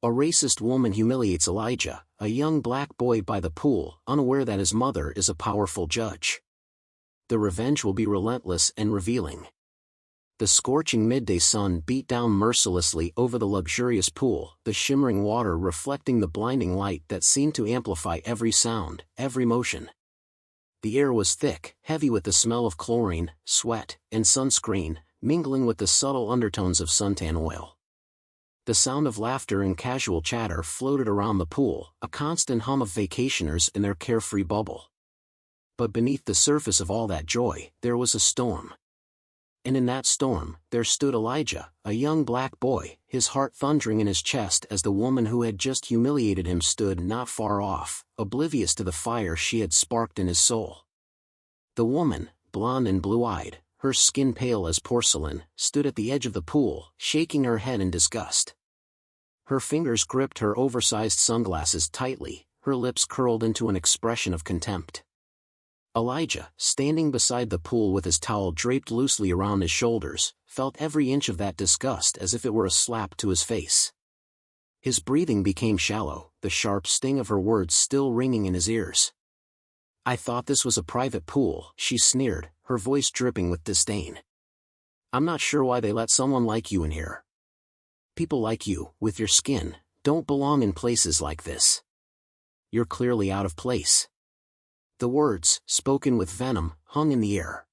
A racist woman humiliates Elijah, a young black boy by the pool, unaware that his mother is a powerful judge. The revenge will be relentless and revealing. The scorching midday sun beat down mercilessly over the luxurious pool, the shimmering water reflecting the blinding light that seemed to amplify every sound, every motion. The air was thick, heavy with the smell of chlorine, sweat, and sunscreen, mingling with the subtle undertones of suntan oil. The sound of laughter and casual chatter floated around the pool, a constant hum of vacationers in their carefree bubble. But beneath the surface of all that joy, there was a storm. And in that storm, there stood Elijah, a young black boy, his heart thundering in his chest as the woman who had just humiliated him stood not far off, oblivious to the fire she had sparked in his soul. The woman, blonde and blue-eyed, her skin pale as porcelain, stood at the edge of the pool, shaking her head in disgust. Her fingers gripped her oversized sunglasses tightly, her lips curled into an expression of contempt. Elijah, standing beside the pool with his towel draped loosely around his shoulders, felt every inch of that disgust as if it were a slap to his face. His breathing became shallow, the sharp sting of her words still ringing in his ears. "I thought this was a private pool," she sneered, her voice dripping with disdain. "I'm not sure why they let someone like you in here. People like you, with your skin, don't belong in places like this. You're clearly out of place." The words, spoken with venom, hung in the air.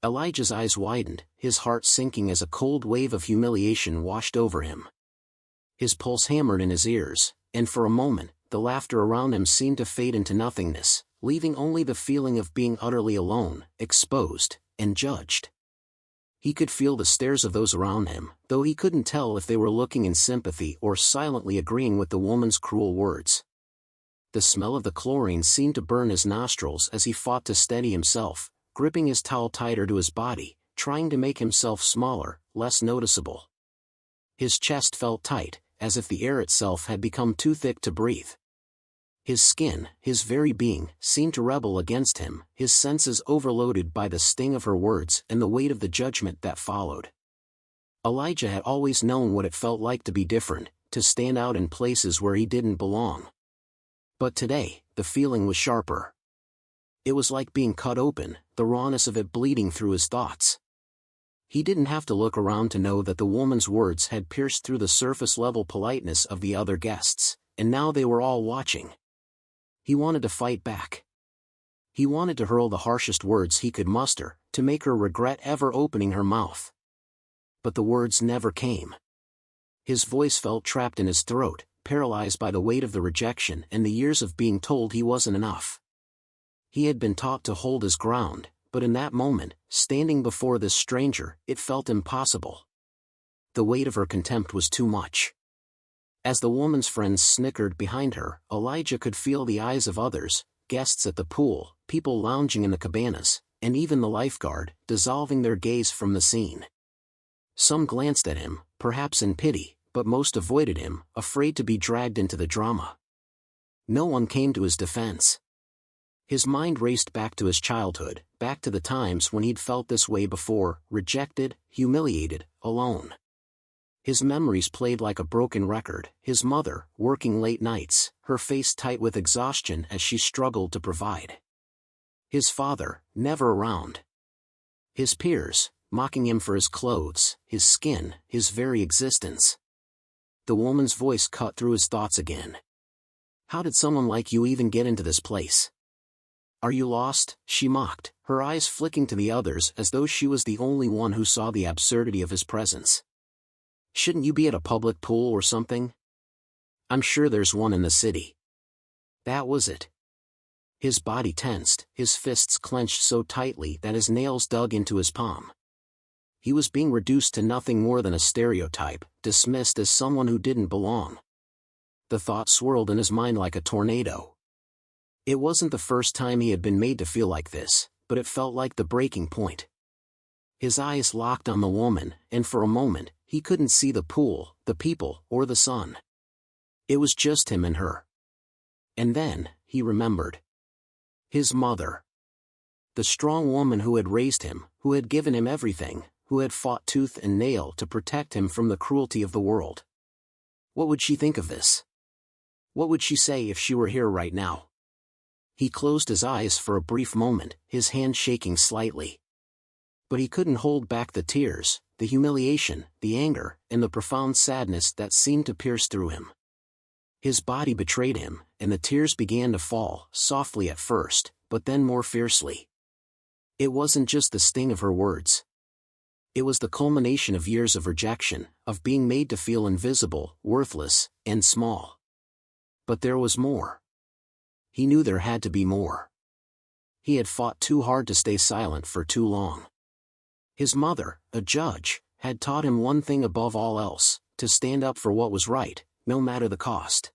Elijah's eyes widened, his heart sinking as a cold wave of humiliation washed over him. His pulse hammered in his ears, and for a moment, the laughter around him seemed to fade into nothingness, leaving only the feeling of being utterly alone, exposed, and judged. He could feel the stares of those around him, though he couldn't tell if they were looking in sympathy or silently agreeing with the woman's cruel words. The smell of the chlorine seemed to burn his nostrils as he fought to steady himself, gripping his towel tighter to his body, trying to make himself smaller, less noticeable. His chest felt tight, as if the air itself had become too thick to breathe. His skin, his very being, seemed to rebel against him, his senses overloaded by the sting of her words and the weight of the judgment that followed. Elijah had always known what it felt like to be different, to stand out in places where he didn't belong. But today, the feeling was sharper. It was like being cut open, the rawness of it bleeding through his thoughts. He didn't have to look around to know that the woman's words had pierced through the surface-level politeness of the other guests, and now they were all watching. He wanted to fight back. He wanted to hurl the harshest words he could muster, to make her regret ever opening her mouth. But the words never came. His voice felt trapped in his throat, paralyzed by the weight of the rejection and the years of being told he wasn't enough. He had been taught to hold his ground, but in that moment, standing before this stranger, it felt impossible. The weight of her contempt was too much. As the woman's friends snickered behind her, Elijah could feel the eyes of others, guests at the pool, people lounging in the cabanas, and even the lifeguard, dissolving their gaze from the scene. Some glanced at him, perhaps in pity, but most avoided him, afraid to be dragged into the drama. No one came to his defense. His mind raced back to his childhood, back to the times when he'd felt this way before, rejected, humiliated, alone. His memories played like a broken record, his mother, working late nights, her face tight with exhaustion as she struggled to provide. His father, never around. His peers, mocking him for his clothes, his skin, his very existence. The woman's voice cut through his thoughts again. "How did someone like you even get into this place? Are you lost?" she mocked, her eyes flicking to the others as though she was the only one who saw the absurdity of his presence. "Shouldn't you be at a public pool or something? I'm sure there's one in the city." That was it. His body tensed, his fists clenched so tightly that his nails dug into his palm. He was being reduced to nothing more than a stereotype, dismissed as someone who didn't belong. The thought swirled in his mind like a tornado. It wasn't the first time he had been made to feel like this, but it felt like the breaking point. His eyes locked on the woman, and for a moment, he couldn't see the pool, the people, or the sun. It was just him and her. And then, he remembered. His mother. The strong woman who had raised him, who had given him everything, who had fought tooth and nail to protect him from the cruelty of the world. What would she think of this? What would she say if she were here right now? He closed his eyes for a brief moment, his hand shaking slightly. But he couldn't hold back the tears, the humiliation, the anger, and the profound sadness that seemed to pierce through him. His body betrayed him, and the tears began to fall, softly at first, but then more fiercely. It wasn't just the sting of her words. It was the culmination of years of rejection, of being made to feel invisible, worthless, and small. But there was more. He knew there had to be more. He had fought too hard to stay silent for too long. His mother, a judge, had taught him one thing above all else, to stand up for what was right, no matter the cost.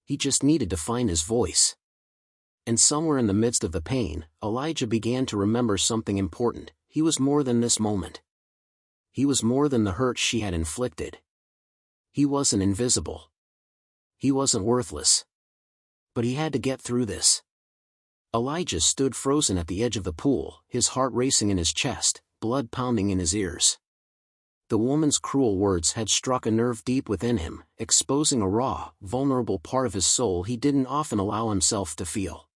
He just needed to find his voice. And somewhere in the midst of the pain, Elijah began to remember something important. He was more than this moment. He was more than the hurt she had inflicted. He wasn't invisible. He wasn't worthless. But he had to get through this. Elijah stood frozen at the edge of the pool, his heart racing in his chest, blood pounding in his ears. The woman's cruel words had struck a nerve deep within him, exposing a raw, vulnerable part of his soul he didn't often allow himself to feel.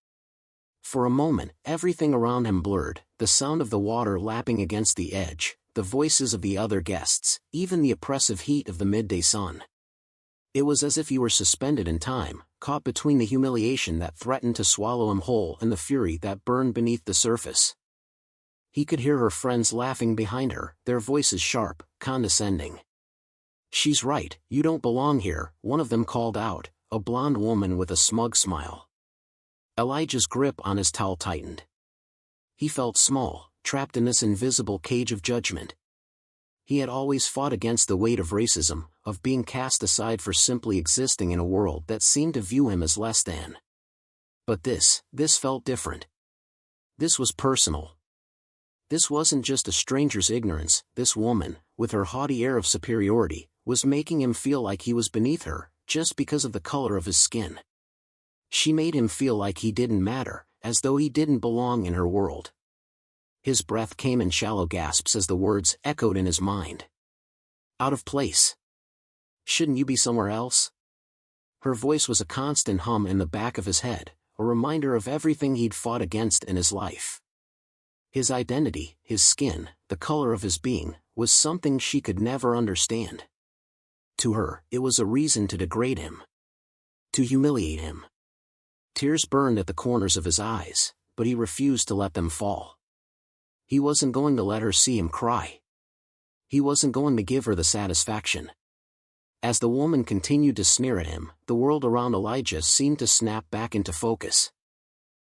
For a moment, everything around him blurred, the sound of the water lapping against the edge, the voices of the other guests, even the oppressive heat of the midday sun. It was as if he were suspended in time, caught between the humiliation that threatened to swallow him whole and the fury that burned beneath the surface. He could hear her friends laughing behind her, their voices sharp, condescending. "She's right, you don't belong here," one of them called out, a blonde woman with a smug smile. Elijah's grip on his towel tightened. He felt small, trapped in this invisible cage of judgment. He had always fought against the weight of racism, of being cast aside for simply existing in a world that seemed to view him as less than. But this felt different. This was personal. This wasn't just a stranger's ignorance. This woman, with her haughty air of superiority, was making him feel like he was beneath her, just because of the color of his skin. She made him feel like he didn't matter, as though he didn't belong in her world. His breath came in shallow gasps as the words echoed in his mind. "Out of place. Shouldn't you be somewhere else?" Her voice was a constant hum in the back of his head, a reminder of everything he'd fought against in his life. His identity, his skin, the color of his being, was something she could never understand. To her, it was a reason to degrade him. To humiliate him. Tears burned at the corners of his eyes, but he refused to let them fall. He wasn't going to let her see him cry. He wasn't going to give her the satisfaction. As the woman continued to sneer at him, the world around Elijah seemed to snap back into focus.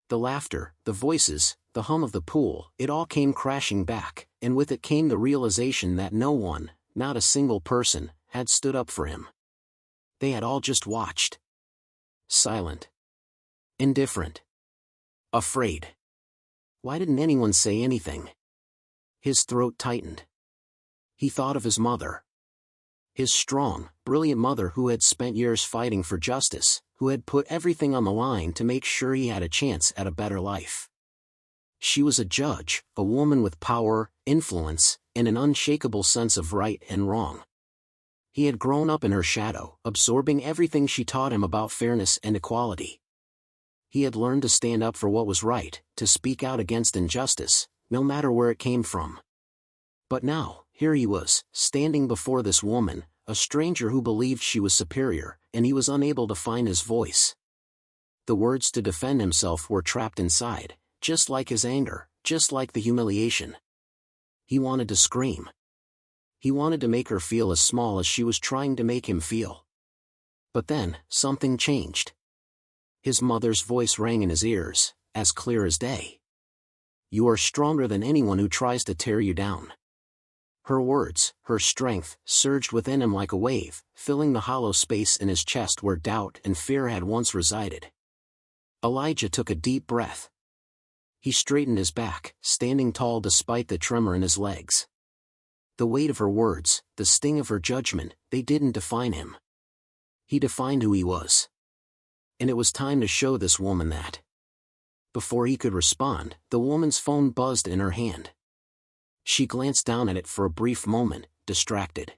The laughter, the voices, the hum of the pool, it all came crashing back, and with it came the realization that no one, not a single person, had stood up for him. They had all just watched. Silent. Indifferent. Afraid. Why didn't anyone say anything? His throat tightened. He thought of his mother. His strong, brilliant mother who had spent years fighting for justice, who had put everything on the line to make sure he had a chance at a better life. She was a judge, a woman with power, influence, and an unshakable sense of right and wrong. He had grown up in her shadow, absorbing everything she taught him about fairness and equality. He had learned to stand up for what was right, to speak out against injustice, no matter where it came from. But now, here he was, standing before this woman, a stranger who believed she was superior, and he was unable to find his voice. The words to defend himself were trapped inside, just like his anger, just like the humiliation. He wanted to scream. He wanted to make her feel as small as she was trying to make him feel. But then, something changed. His mother's voice rang in his ears, as clear as day. "You are stronger than anyone who tries to tear you down." Her words, her strength, surged within him like a wave, filling the hollow space in his chest where doubt and fear had once resided. Elijah took a deep breath. He straightened his back, standing tall despite the tremor in his legs. The weight of her words, the sting of her judgment, they didn't define him. He defined who he was. And it was time to show this woman that. Before he could respond, the woman's phone buzzed in her hand. She glanced down at it for a brief moment, distracted.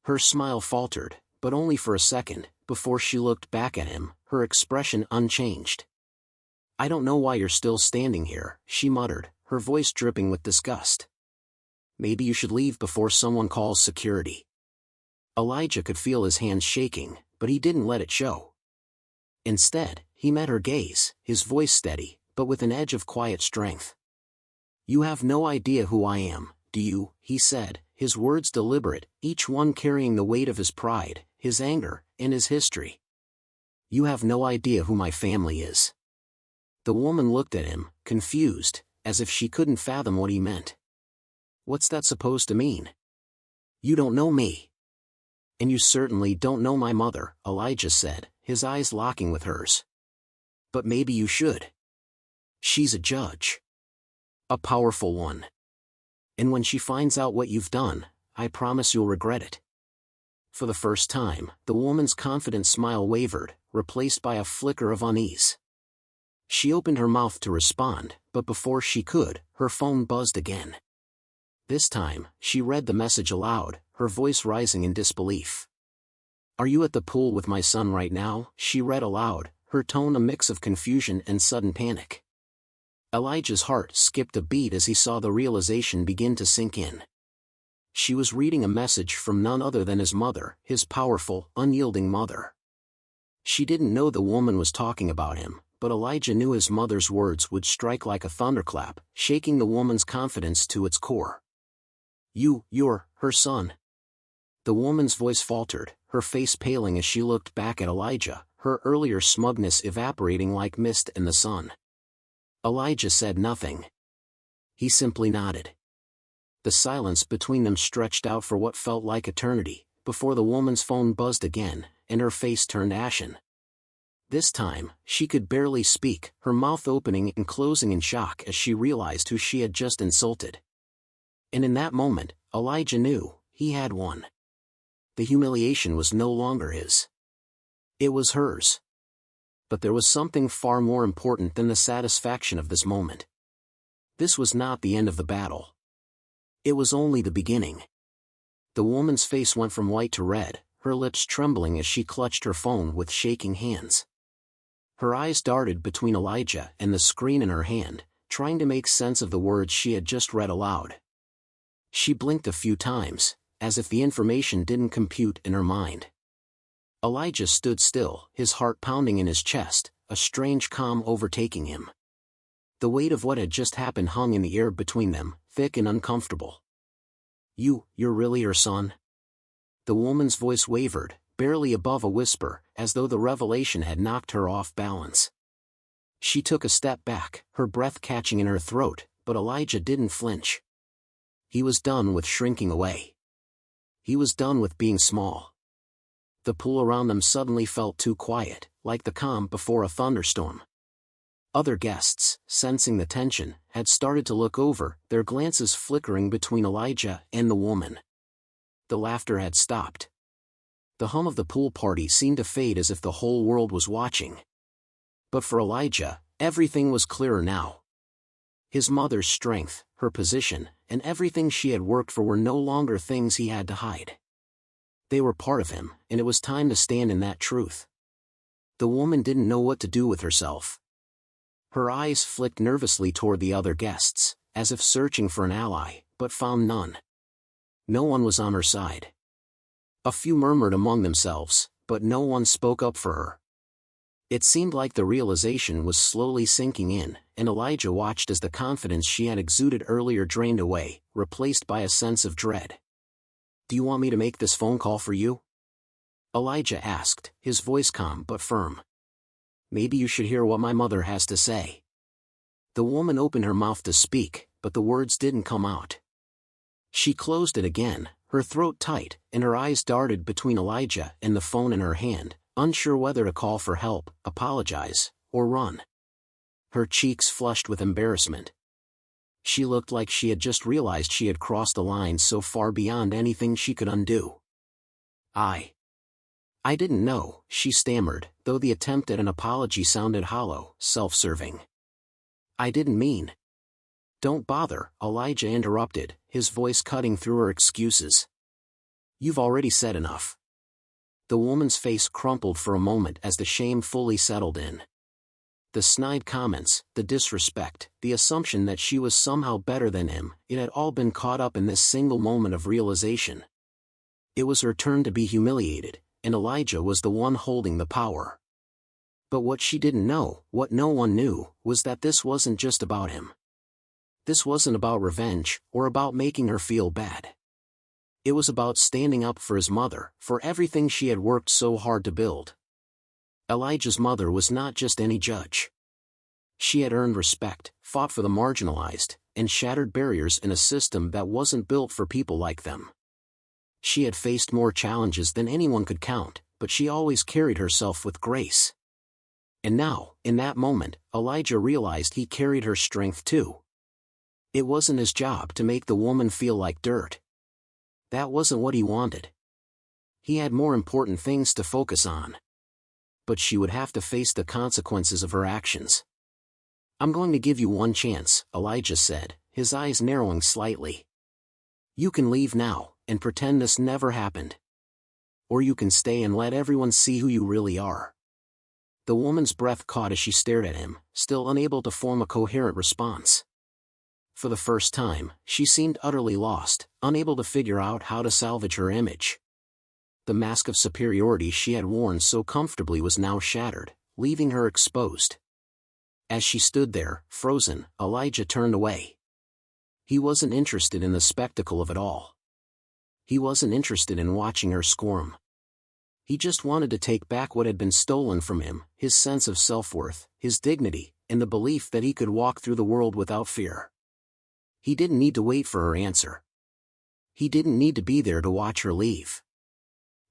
Her smile faltered, but only for a second, before she looked back at him, her expression unchanged. "I don't know why you're still standing here," she muttered, her voice dripping with disgust. "Maybe you should leave before someone calls security." Elijah could feel his hands shaking, but he didn't let it show. Instead, he met her gaze, his voice steady, but with an edge of quiet strength. "You have no idea who I am, do you?" he said, his words deliberate, each one carrying the weight of his pride, his anger, and his history. "You have no idea who my family is." The woman looked at him, confused, as if she couldn't fathom what he meant. "What's that supposed to mean?" "You don't know me." "And you certainly don't know my mother," Elijah said, his eyes locking with hers. "But maybe you should. She's a judge. A powerful one. And when she finds out what you've done, I promise you'll regret it." For the first time, the woman's confident smile wavered, replaced by a flicker of unease. She opened her mouth to respond, but before she could, her phone buzzed again. This time, she read the message aloud, her voice rising in disbelief. "Are you at the pool with my son right now?" she read aloud, her tone a mix of confusion and sudden panic. Elijah's heart skipped a beat as he saw the realization begin to sink in. She was reading a message from none other than his mother, his powerful, unyielding mother. She didn't know the woman was talking about him, but Elijah knew his mother's words would strike like a thunderclap, shaking the woman's confidence to its core. You're her son." The woman's voice faltered, her face paling as she looked back at Elijah, her earlier smugness evaporating like mist in the sun. Elijah said nothing. He simply nodded. The silence between them stretched out for what felt like eternity, before the woman's phone buzzed again, and her face turned ashen. This time, she could barely speak, her mouth opening and closing in shock as she realized who she had just insulted. And in that moment, Elijah knew, he had won. The humiliation was no longer his. It was hers. But there was something far more important than the satisfaction of this moment. This was not the end of the battle. It was only the beginning. The woman's face went from white to red, her lips trembling as she clutched her phone with shaking hands. Her eyes darted between Elijah and the screen in her hand, trying to make sense of the words she had just read aloud. She blinked a few times, as if the information didn't compute in her mind. Elijah stood still, his heart pounding in his chest, a strange calm overtaking him. The weight of what had just happened hung in the air between them, thick and uncomfortable. You're really her son?" The woman's voice wavered, barely above a whisper, as though the revelation had knocked her off balance. She took a step back, her breath catching in her throat, but Elijah didn't flinch. He was done with shrinking away. He was done with being small. The pool around them suddenly felt too quiet, like the calm before a thunderstorm. Other guests, sensing the tension, had started to look over, their glances flickering between Elijah and the woman. The laughter had stopped. The hum of the pool party seemed to fade as if the whole world was watching. But for Elijah, everything was clearer now. His mother's strength, her position, and everything she had worked for were no longer things he had to hide. They were part of him, and it was time to stand in that truth. The woman didn't know what to do with herself. Her eyes flicked nervously toward the other guests, as if searching for an ally, but found none. No one was on her side. A few murmured among themselves, but no one spoke up for her. It seemed like the realization was slowly sinking in, and Elijah watched as the confidence she had exuded earlier drained away, replaced by a sense of dread. "Do you want me to make this phone call for you?" Elijah asked, his voice calm but firm. "Maybe you should hear what my mother has to say." The woman opened her mouth to speak, but the words didn't come out. She closed it again, her throat tight, and her eyes darted between Elijah and the phone in her hand, unsure whether to call for help, apologize, or run. Her cheeks flushed with embarrassment. She looked like she had just realized she had crossed a line so far beyond anything she could undo. I didn't know," she stammered, though the attempt at an apology sounded hollow, self-serving. "I didn't mean." "Don't bother," Elijah interrupted, his voice cutting through her excuses. "You've already said enough." The woman's face crumpled for a moment as the shame fully settled in. The snide comments, the disrespect, the assumption that she was somehow better than him, it had all been caught up in this single moment of realization. It was her turn to be humiliated, and Elijah was the one holding the power. But what she didn't know, what no one knew, was that this wasn't just about him. This wasn't about revenge, or about making her feel bad. It was about standing up for his mother, for everything she had worked so hard to build. Elijah's mother was not just any judge. She had earned respect, fought for the marginalized, and shattered barriers in a system that wasn't built for people like them. She had faced more challenges than anyone could count, but she always carried herself with grace. And now, in that moment, Elijah realized he carried her strength too. It wasn't his job to make the woman feel like dirt. That wasn't what he wanted. He had more important things to focus on. But she would have to face the consequences of her actions. "I'm going to give you one chance," Elijah said, his eyes narrowing slightly. "You can leave now, and pretend this never happened. Or you can stay and let everyone see who you really are." The woman's breath caught as she stared at him, still unable to form a coherent response. For the first time, she seemed utterly lost, unable to figure out how to salvage her image. The mask of superiority she had worn so comfortably was now shattered, leaving her exposed. As she stood there, frozen, Elijah turned away. He wasn't interested in the spectacle of it all. He wasn't interested in watching her squirm. He just wanted to take back what had been stolen from him, his sense of self-worth, his dignity, and the belief that he could walk through the world without fear. He didn't need to wait for her answer. He didn't need to be there to watch her leave.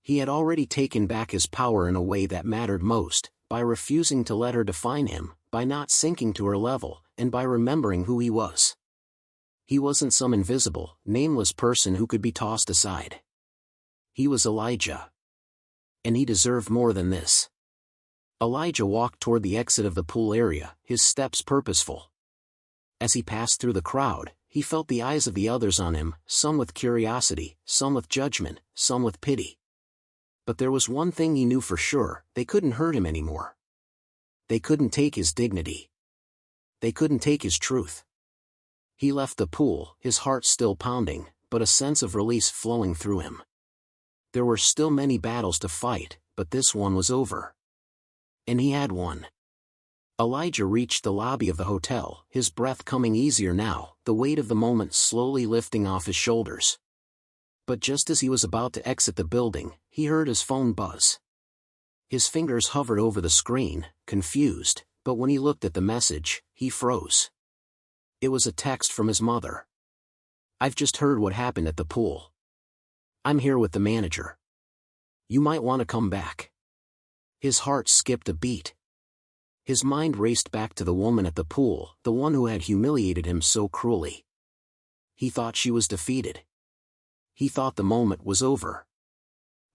He had already taken back his power in a way that mattered most, by refusing to let her define him, by not sinking to her level, and by remembering who he was. He wasn't some invisible, nameless person who could be tossed aside. He was Elijah. And he deserved more than this. Elijah walked toward the exit of the pool area, his steps purposeful. As he passed through the crowd, he felt the eyes of the others on him, some with curiosity, some with judgment, some with pity. But there was one thing he knew for sure: they couldn't hurt him anymore. They couldn't take his dignity. They couldn't take his truth. He left the pool, his heart still pounding, but a sense of release flowing through him. There were still many battles to fight, but this one was over. And he had won. Elijah reached the lobby of the hotel, his breath coming easier now, the weight of the moment slowly lifting off his shoulders. But just as he was about to exit the building, he heard his phone buzz. His fingers hovered over the screen, confused, but when he looked at the message, he froze. It was a text from his mother. "I've just heard what happened at the pool. I'm here with the manager. You might want to come back." His heart skipped a beat. His mind raced back to the woman at the pool, the one who had humiliated him so cruelly. He thought she was defeated. He thought the moment was over.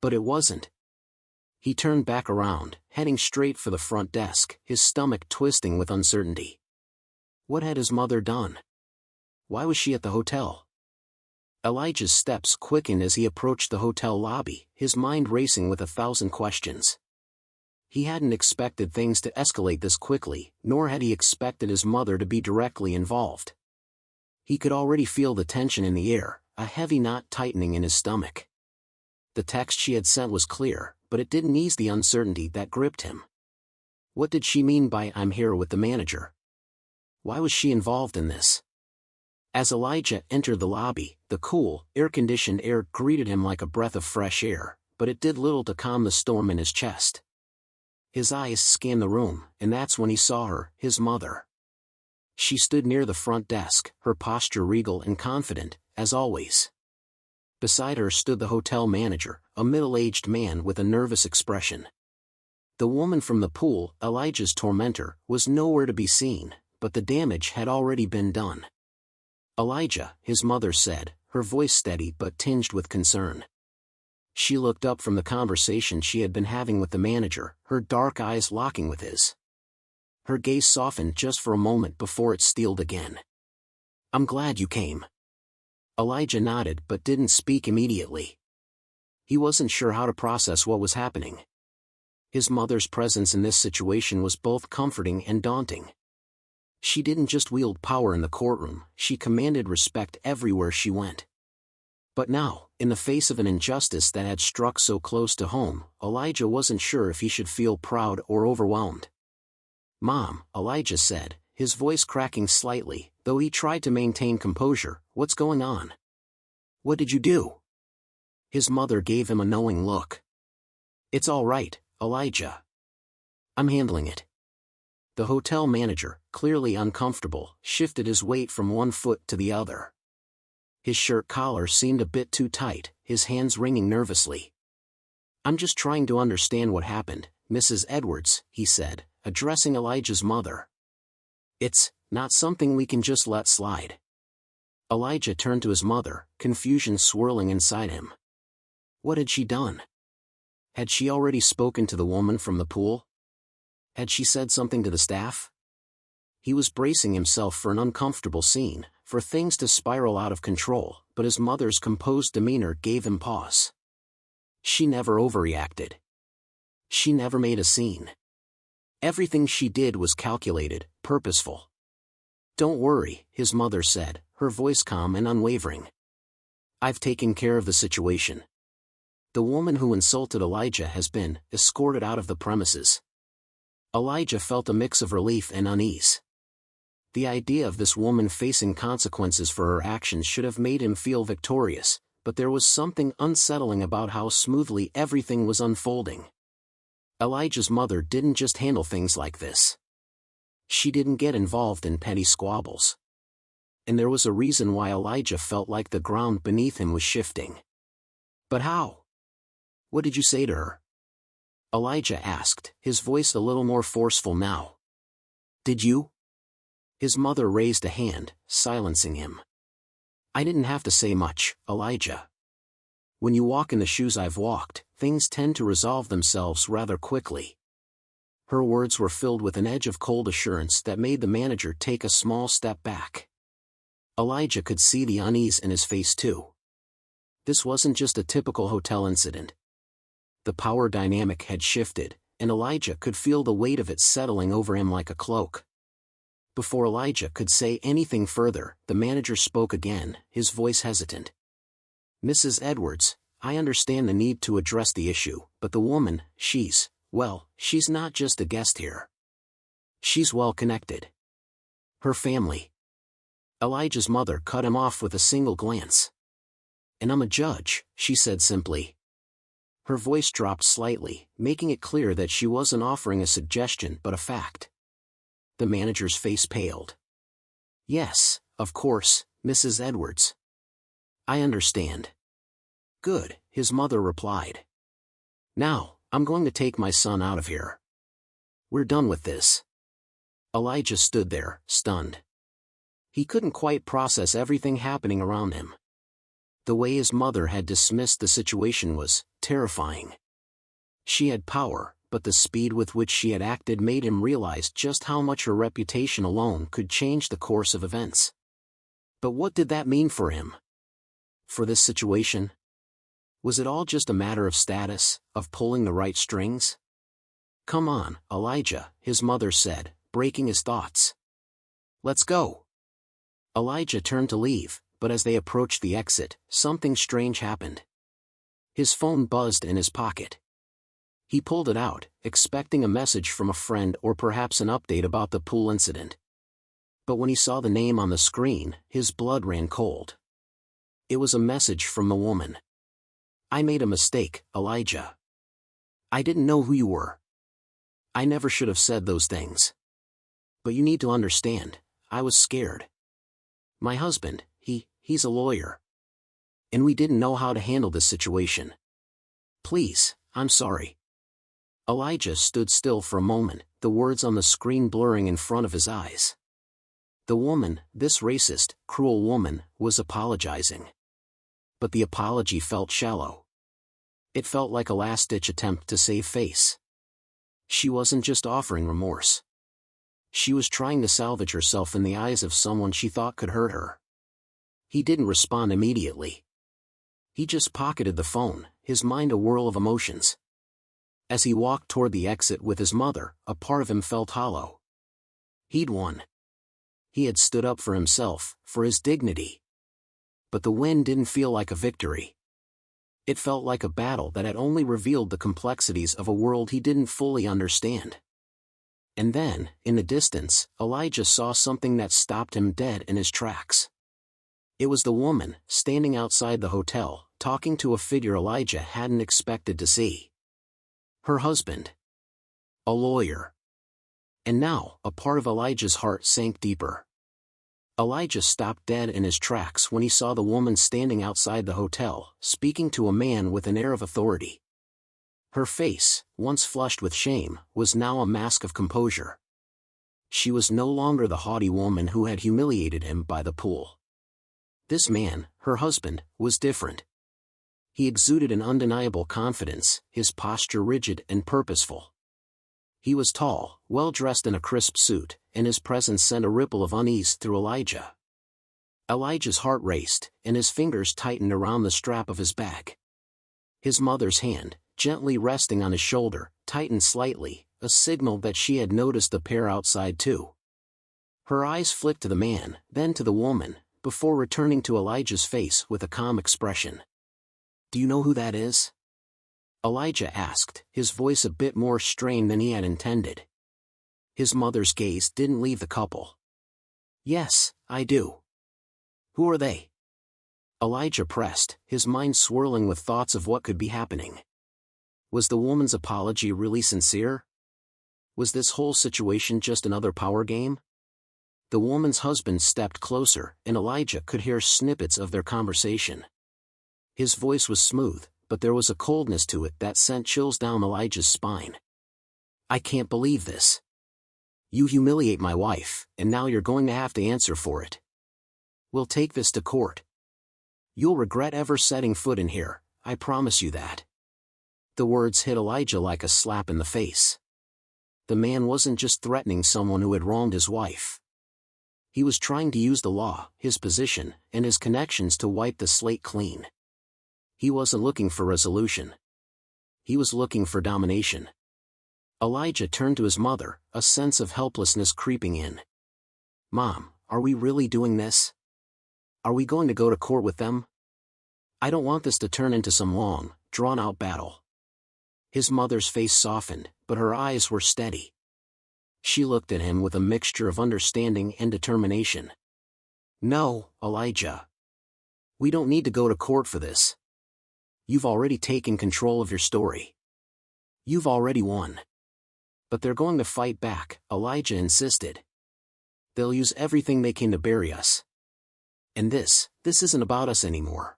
But it wasn't. He turned back around, heading straight for the front desk, his stomach twisting with uncertainty. What had his mother done? Why was she at the hotel? Elijah's steps quickened as he approached the hotel lobby, his mind racing with 1,000 questions. He hadn't expected things to escalate this quickly, nor had he expected his mother to be directly involved. He could already feel the tension in the air, a heavy knot tightening in his stomach. The text she had sent was clear, but it didn't ease the uncertainty that gripped him. What did she mean by "I'm here with the manager"? Why was she involved in this? As Elijah entered the lobby, the cool, air-conditioned air greeted him like a breath of fresh air, but it did little to calm the storm in his chest. His eyes scanned the room, and that's when he saw her, his mother. She stood near the front desk, her posture regal and confident, as always. Beside her stood the hotel manager, a middle-aged man with a nervous expression. The woman from the pool, Elijah's tormentor, was nowhere to be seen, but the damage had already been done. "Elijah," his mother said, her voice steady but tinged with concern. She looked up from the conversation she had been having with the manager, her dark eyes locking with his. Her gaze softened just for a moment before it steeled again. "I'm glad you came." Elijah nodded but didn't speak immediately. He wasn't sure how to process what was happening. His mother's presence in this situation was both comforting and daunting. She didn't just wield power in the courtroom, she commanded respect everywhere she went. But now, in the face of an injustice that had struck so close to home, Elijah wasn't sure if he should feel proud or overwhelmed. "Mom," Elijah said, his voice cracking slightly, though he tried to maintain composure, "what's going on? What did you do?" His mother gave him a knowing look. "It's all right, Elijah. I'm handling it." The hotel manager, clearly uncomfortable, shifted his weight from one foot to the other. His shirt collar seemed a bit too tight, his hands wringing nervously. "I'm just trying to understand what happened, Mrs. Edwards," he said, addressing Elijah's mother. "It's not something we can just let slide." Elijah turned to his mother, confusion swirling inside him. What had she done? Had she already spoken to the woman from the pool? Had she said something to the staff? He was bracing himself for an uncomfortable scene, for things to spiral out of control, but his mother's composed demeanor gave him pause. She never overreacted. She never made a scene. Everything she did was calculated, purposeful. "Don't worry," his mother said, her voice calm and unwavering. "I've taken care of the situation. The woman who insulted Elijah has been escorted out of the premises." Elijah felt a mix of relief and unease. The idea of this woman facing consequences for her actions should have made him feel victorious, but there was something unsettling about how smoothly everything was unfolding. Elijah's mother didn't just handle things like this. She didn't get involved in petty squabbles. And there was a reason why Elijah felt like the ground beneath him was shifting. "But how? What did you say to her?" Elijah asked, his voice a little more forceful now. "Did you?" His mother raised a hand, silencing him. "I didn't have to say much, Elijah. When you walk in the shoes I've walked, things tend to resolve themselves rather quickly." Her words were filled with an edge of cold assurance that made the manager take a small step back. Elijah could see the unease in his face too. This wasn't just a typical hotel incident. The power dynamic had shifted, and Elijah could feel the weight of it settling over him like a cloak. Before Elijah could say anything further, the manager spoke again, his voice hesitant. "Mrs. Edwards, I understand the need to address the issue, but the woman, she's not just a guest here. She's well connected. Her family." Elijah's mother cut him off with a single glance. "And I'm a judge," she said simply. Her voice dropped slightly, making it clear that she wasn't offering a suggestion but a fact. The manager's face paled. "Yes, of course, Mrs. Edwards. I understand." "Good," his mother replied. "Now, I'm going to take my son out of here. We're done with this." Elijah stood there, stunned. He couldn't quite process everything happening around him. The way his mother had dismissed the situation was terrifying. She had power, but the speed with which she had acted made him realize just how much her reputation alone could change the course of events. But what did that mean for him? For this situation? Was it all just a matter of status, of pulling the right strings? "Come on, Elijah," his mother said, breaking his thoughts. "Let's go." Elijah turned to leave, but as they approached the exit, something strange happened. His phone buzzed in his pocket. He pulled it out, expecting a message from a friend or perhaps an update about the pool incident. But when he saw the name on the screen, his blood ran cold. It was a message from the woman. "I made a mistake, Elijah. I didn't know who you were. I never should have said those things. But you need to understand, I was scared. My husband, he's a lawyer. And we didn't know how to handle this situation. Please, I'm sorry." Elijah stood still for a moment, the words on the screen blurring in front of his eyes. The woman, this racist, cruel woman, was apologizing. But the apology felt shallow. It felt like a last-ditch attempt to save face. She wasn't just offering remorse. She was trying to salvage herself in the eyes of someone she thought could hurt her. He didn't respond immediately. He just pocketed the phone, his mind a whirl of emotions. As he walked toward the exit with his mother, a part of him felt hollow. He'd won. He had stood up for himself, for his dignity. But the win didn't feel like a victory. It felt like a battle that had only revealed the complexities of a world he didn't fully understand. And then, in the distance, Elijah saw something that stopped him dead in his tracks. It was the woman, standing outside the hotel, talking to a figure Elijah hadn't expected to see. Her husband. A lawyer. And now, a part of Elijah's heart sank deeper. Elijah stopped dead in his tracks when he saw the woman standing outside the hotel, speaking to a man with an air of authority. Her face, once flushed with shame, was now a mask of composure. She was no longer the haughty woman who had humiliated him by the pool. This man, her husband, was different. He exuded an undeniable confidence, his posture rigid and purposeful. He was tall, well-dressed in a crisp suit, and his presence sent a ripple of unease through Elijah. Elijah's heart raced, and his fingers tightened around the strap of his bag. His mother's hand, gently resting on his shoulder, tightened slightly, a signal that she had noticed the pair outside too. Her eyes flicked to the man, then to the woman, before returning to Elijah's face with a calm expression. "Do you know who that is?" Elijah asked, his voice a bit more strained than he had intended. His mother's gaze didn't leave the couple. "Yes, I do." "Who are they?" Elijah pressed, his mind swirling with thoughts of what could be happening. Was the woman's apology really sincere? Was this whole situation just another power game? The woman's husband stepped closer, and Elijah could hear snippets of their conversation. His voice was smooth, but there was a coldness to it that sent chills down Elijah's spine. "I can't believe this. You humiliate my wife, and now you're going to have to answer for it. We'll take this to court. You'll regret ever setting foot in here, I promise you that." The words hit Elijah like a slap in the face. The man wasn't just threatening someone who had wronged his wife. He was trying to use the law, his position, and his connections to wipe the slate clean. He wasn't looking for resolution. He was looking for domination. Elijah turned to his mother, a sense of helplessness creeping in. "Mom, are we really doing this? Are we going to go to court with them? I don't want this to turn into some long, drawn-out battle." His mother's face softened, but her eyes were steady. She looked at him with a mixture of understanding and determination. "No, Elijah. We don't need to go to court for this. You've already taken control of your story. You've already won." "But they're going to fight back," Elijah insisted. "They'll use everything they can to bury us. And this isn't about us anymore.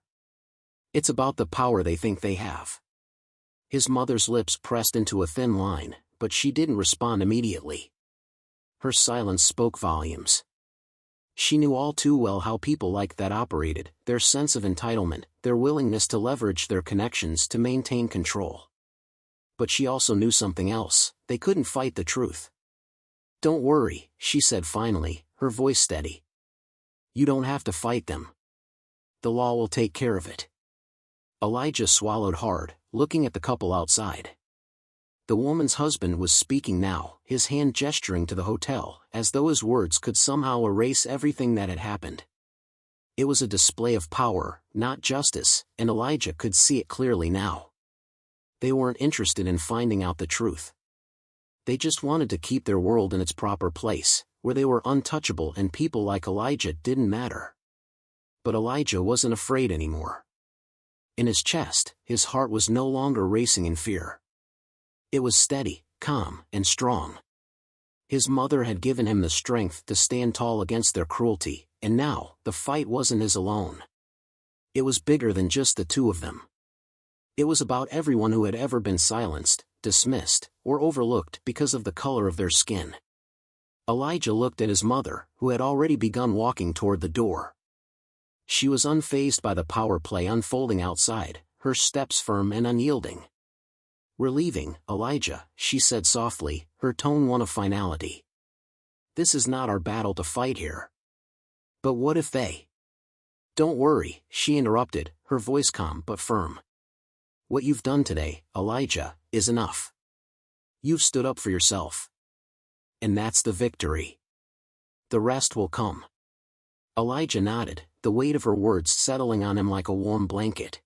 It's about the power they think they have." His mother's lips pressed into a thin line, but she didn't respond immediately. Her silence spoke volumes. She knew all too well how people like that operated, their sense of entitlement, their willingness to leverage their connections to maintain control. But she also knew something else: they couldn't fight the truth. "Don't worry," she said finally, her voice steady. "You don't have to fight them. The law will take care of it." Elijah swallowed hard, looking at the couple outside. The woman's husband was speaking now, his hand gesturing to the hotel, as though his words could somehow erase everything that had happened. It was a display of power, not justice, and Elijah could see it clearly now. They weren't interested in finding out the truth. They just wanted to keep their world in its proper place, where they were untouchable and people like Elijah didn't matter. But Elijah wasn't afraid anymore. In his chest, his heart was no longer racing in fear. It was steady, calm, and strong. His mother had given him the strength to stand tall against their cruelty, and now, the fight wasn't his alone. It was bigger than just the two of them. It was about everyone who had ever been silenced, dismissed, or overlooked because of the color of their skin. Elijah looked at his mother, who had already begun walking toward the door. She was unfazed by the power play unfolding outside, her steps firm and unyielding. "We're leaving, Elijah," she said softly, her tone one of finality. "This is not our battle to fight here." "But what if they—" "Don't worry," she interrupted, her voice calm but firm. What you've done today, Elijah, is enough. You've stood up for yourself. And that's the victory. The rest will come. Elijah nodded, the weight of her words settling on him like a warm blanket.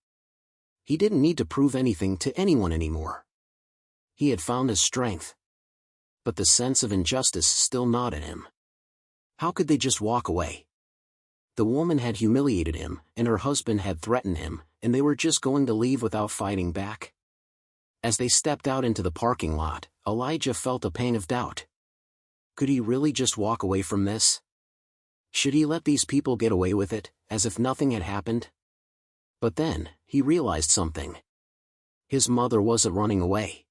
He didn't need to prove anything to anyone anymore. He had found his strength. But the sense of injustice still gnawed at him. How could they just walk away? The woman had humiliated him, and her husband had threatened him, and they were just going to leave without fighting back. As they stepped out into the parking lot, Elijah felt a pang of doubt. Could he really just walk away from this? Should he let these people get away with it, as if nothing had happened? But then, he realized something. His mother wasn't running away.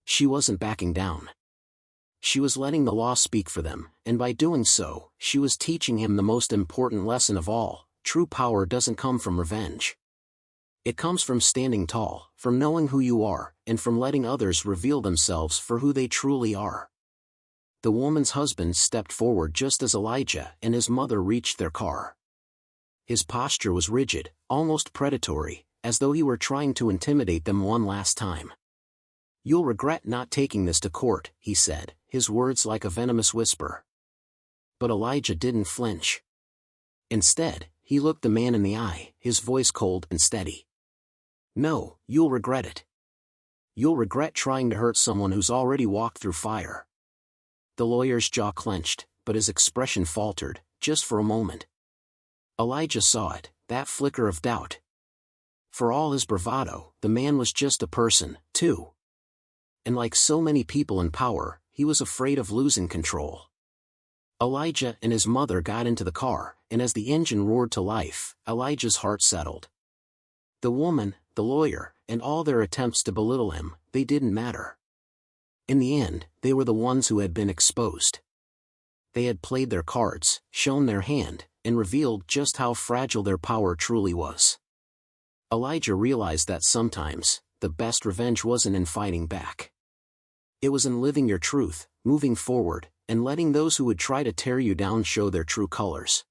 She wasn't backing down. She was letting the law speak for them, and by doing so, she was teaching him the most important lesson of all: true power doesn't come from revenge. It comes from standing tall, from knowing who you are, and from letting others reveal themselves for who they truly are. The woman's husband stepped forward just as Elijah and his mother reached their car. His posture was rigid, almost predatory, as though he were trying to intimidate them one last time. "You'll regret not taking this to court," he said, his words like a venomous whisper. But Elijah didn't flinch. Instead, he looked the man in the eye, his voice cold and steady. "No, you'll regret it. You'll regret trying to hurt someone who's already walked through fire." The lawyer's jaw clenched, but his expression faltered, just for a moment. Elijah saw it, that flicker of doubt. For all his bravado, the man was just a person, too. And like so many people in power, he was afraid of losing control. Elijah and his mother got into the car, and as the engine roared to life, Elijah's heart settled. The woman, the lawyer, and all their attempts to belittle him, they didn't matter. In the end, they were the ones who had been exposed. They had played their cards, shown their hand, and revealed just how fragile their power truly was. Elijah realized that sometimes, the best revenge wasn't in fighting back. It was in living your truth, moving forward, and letting those who would try to tear you down show their true colors.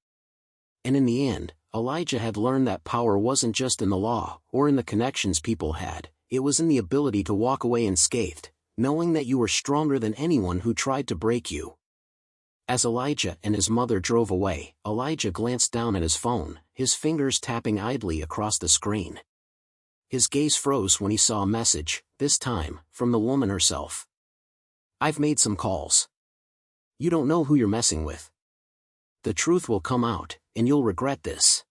And in the end, Elijah had learned that power wasn't just in the law, or in the connections people had, it was in the ability to walk away unscathed, knowing that you were stronger than anyone who tried to break you. As Elijah and his mother drove away, Elijah glanced down at his phone, his fingers tapping idly across the screen. His gaze froze when he saw a message, this time, from the woman herself. "I've made some calls. You don't know who you're messing with. The truth will come out, and you'll regret this."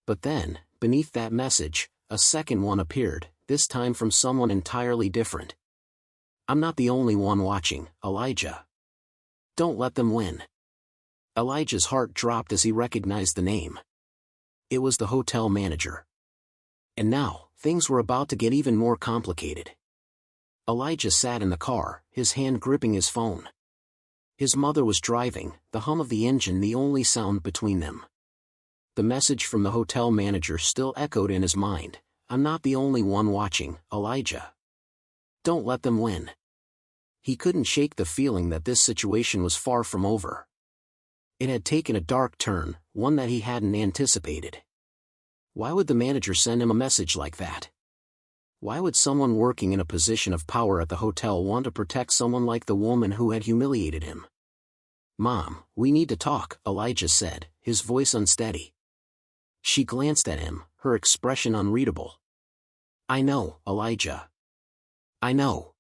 But then, beneath that message, a second one appeared, this time from someone entirely different. "I'm not the only one watching, Elijah. Don't let them win." Elijah's heart dropped as he recognized the name. It was the hotel manager. And now, things were about to get even more complicated. Elijah sat in the car, his hand gripping his phone. His mother was driving, the hum of the engine the only sound between them. The message from the hotel manager still echoed in his mind, "I'm not the only one watching, Elijah. Don't let them win." He couldn't shake the feeling that this situation was far from over. It had taken a dark turn, one that he hadn't anticipated. Why would the manager send him a message like that? Why would someone working in a position of power at the hotel want to protect someone like the woman who had humiliated him? "Mom, we need to talk," Elijah said, his voice unsteady. She glanced at him, her expression unreadable. "I know, Elijah. I know.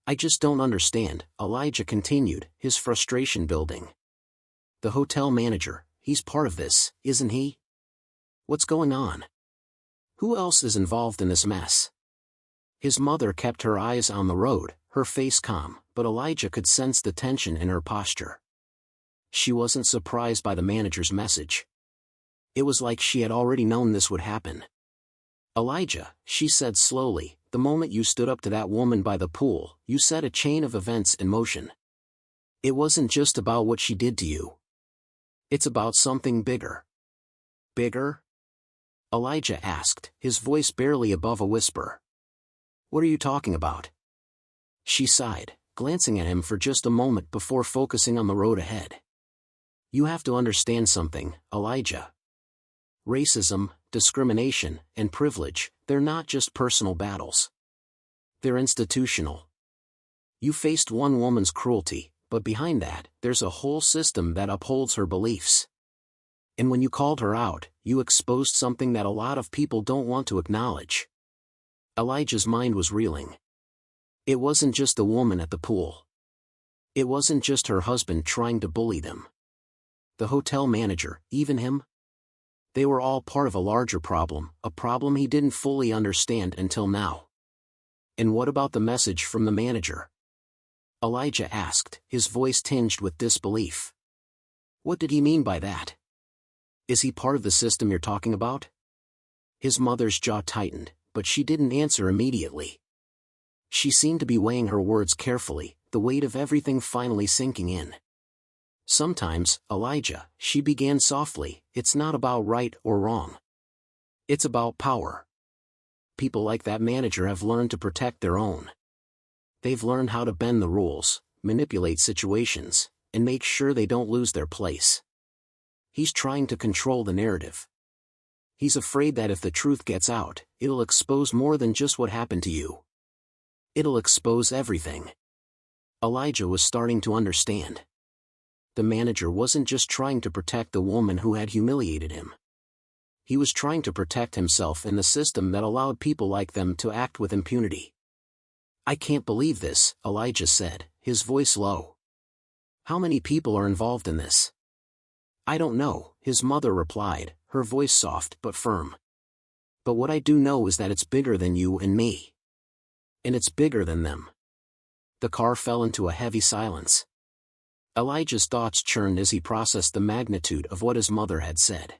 I just don't understand," Elijah continued, his frustration building. "The hotel manager, he's part of this, isn't he? What's going on? Who else is involved in this mess?" His mother kept her eyes on the road, her face calm, but Elijah could sense the tension in her posture. She wasn't surprised by the manager's message. It was like she had already known this would happen. "Elijah," she said slowly, "the moment you stood up to that woman by the pool, you set a chain of events in motion. It wasn't just about what she did to you. It's about something bigger." "Bigger?" Elijah asked, his voice barely above a whisper. "What are you talking about?" She sighed, glancing at him for just a moment before focusing on the road ahead. "You have to understand something, Elijah. Racism, discrimination, and privilege, they're not just personal battles. They're institutional. You faced one woman's cruelty, but behind that, there's a whole system that upholds her beliefs. And when you called her out, you exposed something that a lot of people don't want to acknowledge. Elijah's mind was reeling. It wasn't just the woman at the pool. It wasn't just her husband trying to bully them. The hotel manager, even him? They were all part of a larger problem, a problem he didn't fully understand until now. And what about the message from the manager? Elijah asked, his voice tinged with disbelief. What did he mean by that? Is he part of the system you're talking about? His mother's jaw tightened, but she didn't answer immediately. She seemed to be weighing her words carefully, the weight of everything finally sinking in. Sometimes, Elijah, she began softly, it's not about right or wrong. It's about power. People like that manager have learned to protect their own. They've learned how to bend the rules, manipulate situations, and make sure they don't lose their place. He's trying to control the narrative. He's afraid that if the truth gets out, it'll expose more than just what happened to you. It'll expose everything. Elijah was starting to understand. The manager wasn't just trying to protect the woman who had humiliated him. He was trying to protect himself and the system that allowed people like them to act with impunity. I can't believe this, Elijah said, his voice low. How many people are involved in this? I don't know, his mother replied, her voice soft but firm. But what I do know is that it's bigger than you and me. And it's bigger than them. The car fell into a heavy silence. Elijah's thoughts churned as he processed the magnitude of what his mother had said.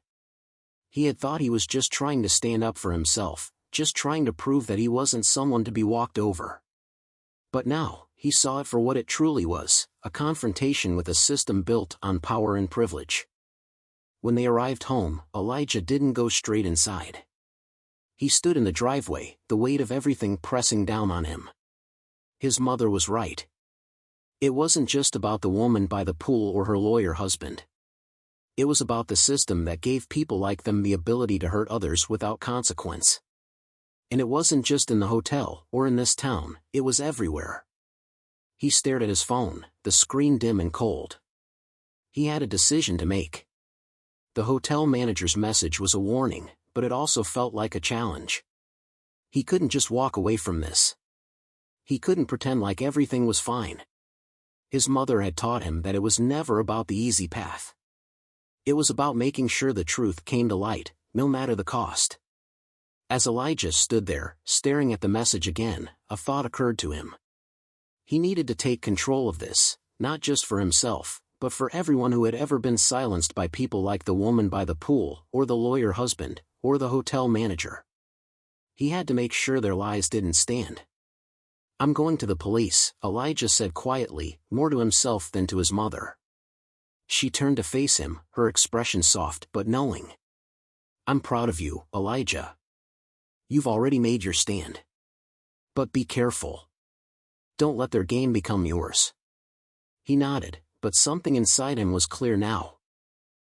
He had thought he was just trying to stand up for himself, just trying to prove that he wasn't someone to be walked over. But now, he saw it for what it truly was, a confrontation with a system built on power and privilege. When they arrived home, Elijah didn't go straight inside. He stood in the driveway, the weight of everything pressing down on him. His mother was right. It wasn't just about the woman by the pool or her lawyer husband. It was about the system that gave people like them the ability to hurt others without consequence. And it wasn't just in the hotel or in this town, it was everywhere. He stared at his phone, the screen dim and cold. He had a decision to make. The hotel manager's message was a warning, but it also felt like a challenge. He couldn't just walk away from this. He couldn't pretend like everything was fine. His mother had taught him that it was never about the easy path. It was about making sure the truth came to light, no matter the cost. As Elijah stood there, staring at the message again, a thought occurred to him. He needed to take control of this, not just for himself, but for everyone who had ever been silenced by people like the woman by the pool, or the lawyer husband, or the hotel manager. He had to make sure their lies didn't stand. I'm going to the police, Elijah said quietly, more to himself than to his mother. She turned to face him, her expression soft but knowing. I'm proud of you, Elijah. You've already made your stand. But be careful. Don't let their game become yours. He nodded, but something inside him was clear now.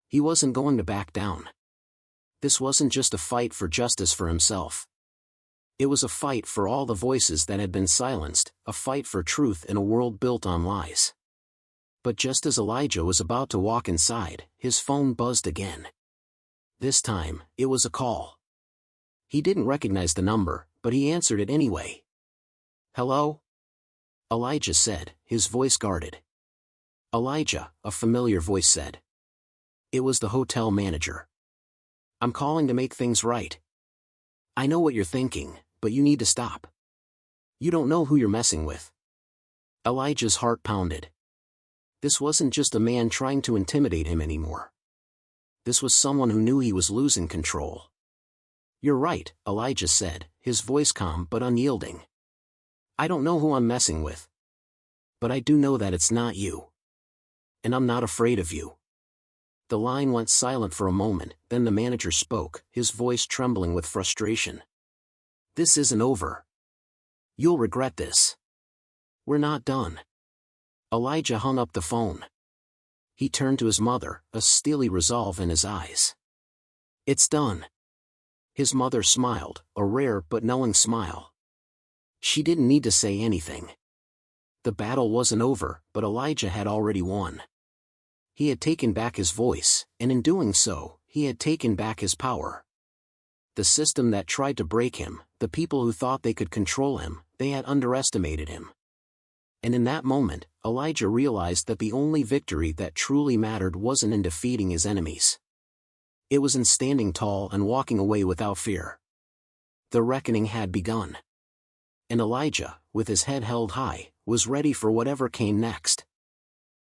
He wasn't going to back down. This wasn't just a fight for justice for himself. It was a fight for all the voices that had been silenced, a fight for truth in a world built on lies. But just as Elijah was about to walk inside, his phone buzzed again. This time, it was a call. He didn't recognize the number, but he answered it anyway. Hello? Elijah said, his voice guarded. Elijah, a familiar voice said. It was the hotel manager. I'm calling to make things right. I know what you're thinking, but you need to stop. You don't know who you're messing with. Elijah's heart pounded. This wasn't just a man trying to intimidate him anymore. This was someone who knew he was losing control. You're right, Elijah said, his voice calm but unyielding. I don't know who I'm messing with. But I do know that it's not you. And I'm not afraid of you. The line went silent for a moment, then the manager spoke, his voice trembling with frustration. This isn't over. You'll regret this. We're not done. Elijah hung up the phone. He turned to his mother, a steely resolve in his eyes. It's done. His mother smiled, a rare but knowing smile. She didn't need to say anything. The battle wasn't over, but Elijah had already won. He had taken back his voice, and in doing so, he had taken back his power. The system that tried to break him, the people who thought they could control him, they had underestimated him. And in that moment, Elijah realized that the only victory that truly mattered wasn't in defeating his enemies. It was in standing tall and walking away without fear. The reckoning had begun. And Elijah, with his head held high, was ready for whatever came next.